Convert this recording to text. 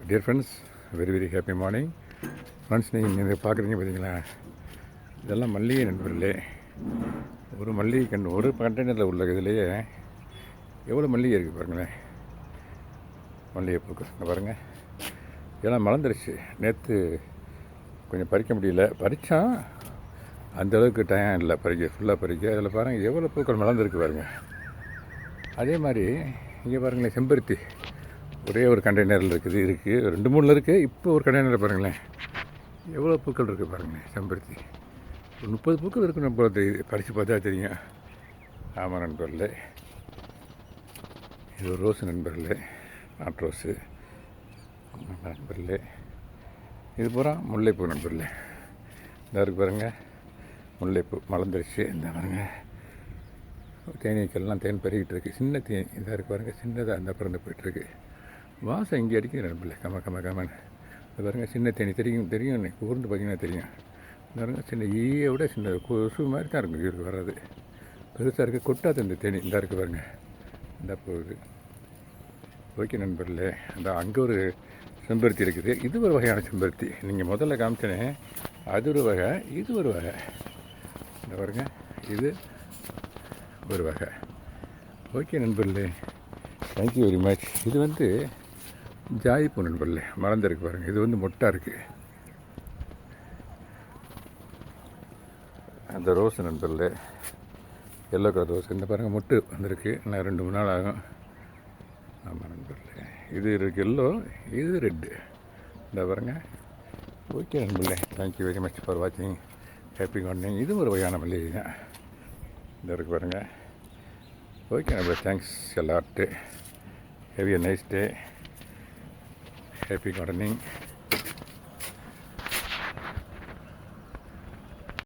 Dear friends, very very happy morning friends. நீங்கள் பார்க்குறீங்க பார்த்தீங்களா, இதெல்லாம் மல்லிகை நண்பர்களே. ஒரு மல்லிகை கன்று ஒரு கண்டெய்னரில் உள்ள இதுலேயே எவ்வளோ மல்லிகை இருக்குது பாருங்களேன். மல்லிகைப்பூக்கு இங்கே பாருங்கள், இதெல்லாம் மலர்ந்துருச்சு. நேற்று கொஞ்சம் பறிக்க முடியல, பறித்தான் அந்தளவுக்கு டைம் இல்லை பறிக்க, ஃபுல்லாக பறிக்க. அதில் பாருங்கள் எவ்வளோ பூக்கள் மலர்ந்துருக்கு பாருங்கள். அதே மாதிரி இங்கே பாருங்களேன், செம்பருத்தி ஒரே ஒரு கண்டெய்னரில் இருக்குது 2-3 இருக்குது. இப்போ ஒரு கண்டெய்னரில் பாருங்களேன் எவ்வளோ பூக்கள் இருக்குது பாருங்களேன். செம்பருத்தி ஒரு 30 பூக்கள் இருக்கணும் போல தெரியுது, பறித்து பார்த்தா தெரியும். ஆமாம் நண்பர்களே, இது ஒரு ரோஸு நண்பர்களே, நாட்டு ரோஸு நண்பர்களே. இது பூரா முல்லைப்பூ நண்பர்களே. இந்த இருக்குது பாருங்கள், முல்லைப்பூ மலர்ந்துருச்சு. இந்த பாருங்கள், தேனீக்கெல்லாம் தேன் பெருகிட்டு இருக்குது. சின்ன தேனி இதாக இருக்குது பாருங்கள், சின்னதாக அந்த பிறந்து போயிட்டுருக்கு. வாசம் இங்கே அடிக்கிற நண்பர்களே, கமன்னு. இது பாருங்கள், சின்ன தேனி தெரியும் கூர்ந்து பார்த்தீங்கன்னா தெரியும். பாருங்கள், சின்ன ஈயை விட சின்ன கொசு மாதிரி தான் இருக்கும் இருக்கு வர்றது. பெருசாக இருக்குது, கொட்டாது இந்த தேனி. இந்த இருக்குது பாருங்கள், இந்த போகுது. ஓகே நண்பர்களே, அந்த அங்கே ஒரு செம்பருத்தி இருக்குது. இது ஒரு வகையான செம்பருத்தி. நீங்கள் முதல்ல காமிச்சனே அது ஒரு வகை, இது ஒரு வகை. இந்த பாருங்கள், இது ஒரு வகை. ஓகே நண்பர்களே, தேங்க்யூ வெரி மச். இது ஜாதிப்பூ நண்பர்களே, மலர்ந்துருக்கு பாருங்கள். இது மொட்டாக இருக்குது. அந்த ரோஸ் நண்பர்களே, எல்லோ கலர் ரோஸ். இந்த பாருங்கள், மொட்டு வந்திருக்கு. இன்னும் 2-3 நாள் ஆகும். ஆமாம் நண்பர்களே, இது இருக்குது எல்லோ, இது ரெட்டு. இந்த பாருங்கள். ஓகே நண்பர்களே, தேங்க்யூ வெரி மச் ஃபார் வாட்சிங். Happy gardening. இது ஒரு வகையான மல்லிகை தான். இந்த இருக்குது பாருங்கள். ஓகே நண்பர்களே, தேங்க்ஸ் எல்லாட்டு. Have a nice day. Happy gardening.